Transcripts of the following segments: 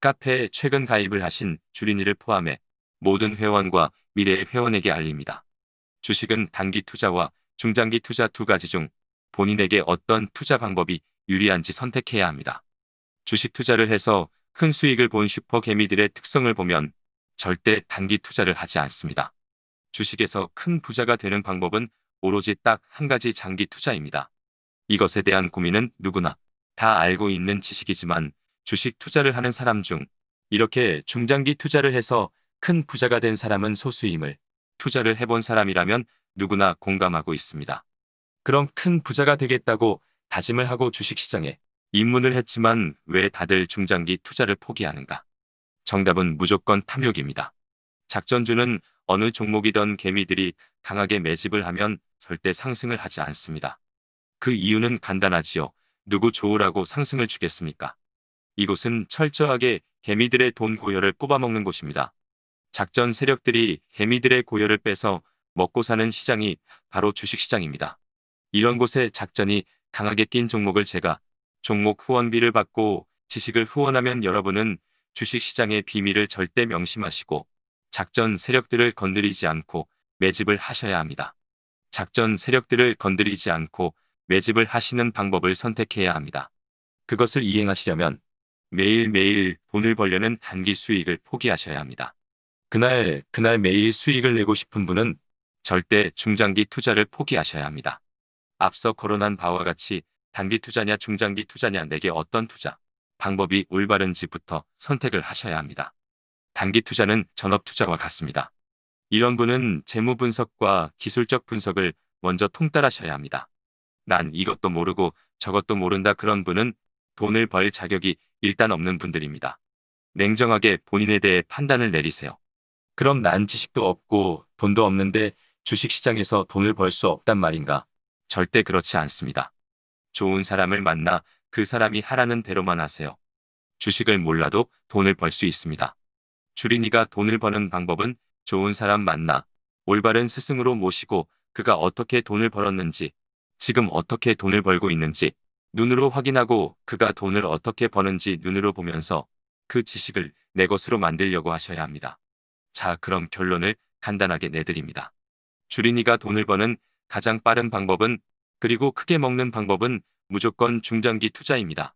카페에 최근 가입을 하신 주린이를 포함해 모든 회원과 미래의 회원에게 알립니다. 주식은 단기 투자와 중장기 투자 두 가지 중 본인에게 어떤 투자 방법이 유리한지 선택해야 합니다. 주식 투자를 해서 큰 수익을 본 슈퍼 개미들의 특성을 보면 절대 단기 투자를 하지 않습니다. 주식에서 큰 부자가 되는 방법은 오로지 딱 한 가지 장기 투자입니다. 이것에 대한 고민은 누구나 다 알고 있는 지식이지만 주식 투자를 하는 사람 중 이렇게 중장기 투자를 해서 큰 부자가 된 사람은 소수임을 투자를 해본 사람이라면 누구나 공감하고 있습니다. 그럼 큰 부자가 되겠다고 다짐을 하고 주식시장에 입문을 했지만 왜 다들 중장기 투자를 포기하는가? 정답은 무조건 탐욕입니다. 작전주는 어느 종목이던 개미들이 강하게 매집을 하면 절대 상승을 하지 않습니다. 그 이유는 간단하지요. 누구 좋으라고 상승을 주겠습니까? 이곳은 철저하게 개미들의 돈 고열을 뽑아먹는 곳입니다. 작전 세력들이 개미들의 고열을 빼서 먹고 사는 시장이 바로 주식시장입니다. 이런 곳에 작전이 강하게 낀 종목을 제가 종목 후원비를 받고 지식을 후원하면 여러분은 주식시장의 비밀을 절대 명심하시고 작전 세력들을 건드리지 않고 매집을 하셔야 합니다. 작전 세력들을 건드리지 않고 매집을 하시는 방법을 선택해야 합니다. 그것을 이행하시려면 매일매일 돈을 벌려는 단기 수익을 포기하셔야 합니다. 그날 매일 수익을 내고 싶은 분은 절대 중장기 투자를 포기하셔야 합니다. 앞서 거론한 바와 같이 단기 투자냐 중장기 투자냐 내게 어떤 투자 방법이 올바른지부터 선택을 하셔야 합니다. 단기 투자는 전업 투자와 같습니다. 이런 분은 재무 분석과 기술적 분석을 먼저 통달하셔야 합니다. 난 이것도 모르고 저것도 모른다 그런 분은 돈을 벌 자격이 일단 없는 분들입니다. 냉정하게 본인에 대해 판단을 내리세요. 그럼 난 지식도 없고 돈도 없는데 주식시장에서 돈을 벌 수 없단 말인가? 절대 그렇지 않습니다. 좋은 사람을 만나 그 사람이 하라는 대로만 하세요. 주식을 몰라도 돈을 벌 수 있습니다. 주린이가 돈을 버는 방법은 좋은 사람 만나 올바른 스승으로 모시고 그가 어떻게 돈을 벌었는지, 지금 어떻게 돈을 벌고 있는지 눈으로 확인하고 그가 돈을 어떻게 버는지 눈으로 보면서 그 지식을 내 것으로 만들려고 하셔야 합니다. 자, 그럼 결론을 간단하게 내드립니다. 주린이가 돈을 버는 가장 빠른 방법은 그리고 크게 먹는 방법은 무조건 중장기 투자입니다.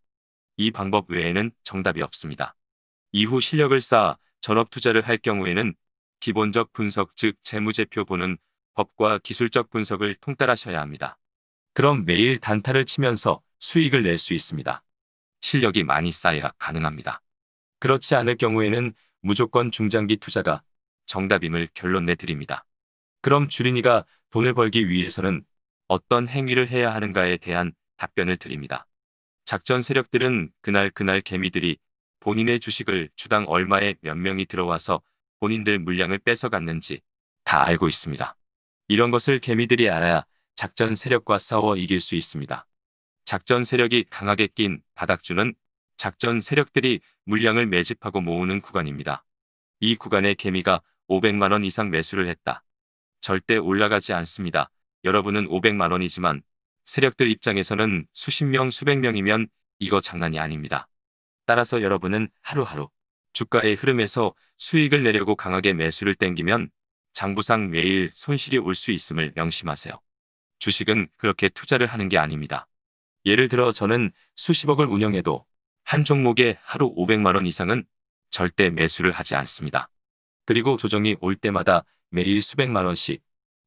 이 방법 외에는 정답이 없습니다. 이후 실력을 쌓아 전업 투자를 할 경우에는 기본적 분석 즉 재무제표 보는 법과 기술적 분석을 통달하셔야 합니다. 그럼 매일 단타를 치면서 수익을 낼 수 있습니다. 실력이 많이 쌓여야 가능합니다. 그렇지 않을 경우에는 무조건 중장기 투자가 정답임을 결론 내드립니다. 그럼 주린이가 돈을 벌기 위해서는 어떤 행위를 해야 하는가에 대한 답변을 드립니다. 작전 세력들은 그날 개미들이 본인의 주식을 주당 얼마에 몇 명이 들어와서 본인들 물량을 뺏어갔는지 다 알고 있습니다. 이런 것을 개미들이 알아야 작전 세력과 싸워 이길 수 있습니다. 작전 세력이 강하게 낀 바닥주는 작전 세력들이 물량을 매집하고 모으는 구간입니다. 이 구간에 개미가 500만 원 이상 매수를 했다. 절대 올라가지 않습니다. 여러분은 500만 원이지만 세력들 입장에서는 수십 명, 수백 명이면 이거 장난이 아닙니다. 따라서 여러분은 하루하루 주가의 흐름에서 수익을 내려고 강하게 매수를 땡기면 장부상 매일 손실이 올 수 있음을 명심하세요. 주식은 그렇게 투자를 하는 게 아닙니다. 예를 들어 저는 수십억을 운영해도 한 종목에 하루 500만 원 이상은 절대 매수를 하지 않습니다. 그리고 조정이 올 때마다 매일 수백만 원씩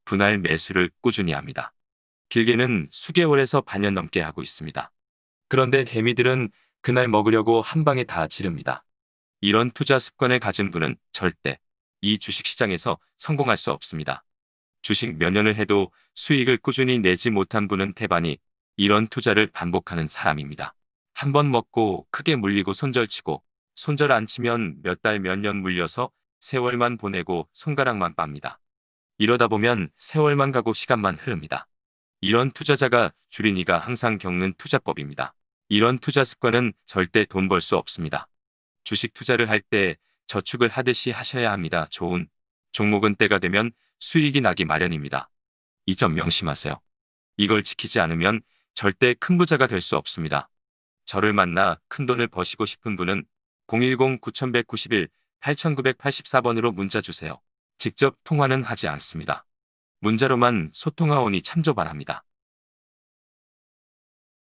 분할 매수를 꾸준히 합니다. 길게는 수개월에서 반년 넘게 하고 있습니다. 그런데 개미들은 그날 먹으려고 한 방에 다 지릅니다. 이런 투자 습관을 가진 분은 절대 이 주식시장에서 성공할 수 없습니다. 주식 몇 년을 해도 수익을 꾸준히 내지 못한 분은 대반이 이런 투자를 반복하는 사람입니다. 한 번 먹고 크게 물리고 손절치고 손절 안 치면 몇 달 몇 년 물려서 세월만 보내고 손가락만 빱니다. 이러다 보면 세월만 가고 시간만 흐릅니다. 이런 투자자가 주린이가 항상 겪는 투자법입니다. 이런 투자 습관은 절대 돈 벌 수 없습니다. 주식 투자를 할 때 저축을 하듯이 하셔야 합니다. 좋은 종목은 때가 되면 수익이 나기 마련입니다. 이 점 명심하세요. 이걸 지키지 않으면 절대 큰 부자가 될 수 없습니다. 저를 만나 큰 돈을 버시고 싶은 분은 010-9191-8984번으로 문자 주세요. 직접 통화는 하지 않습니다. 문자로만 소통하오니 참조 바랍니다.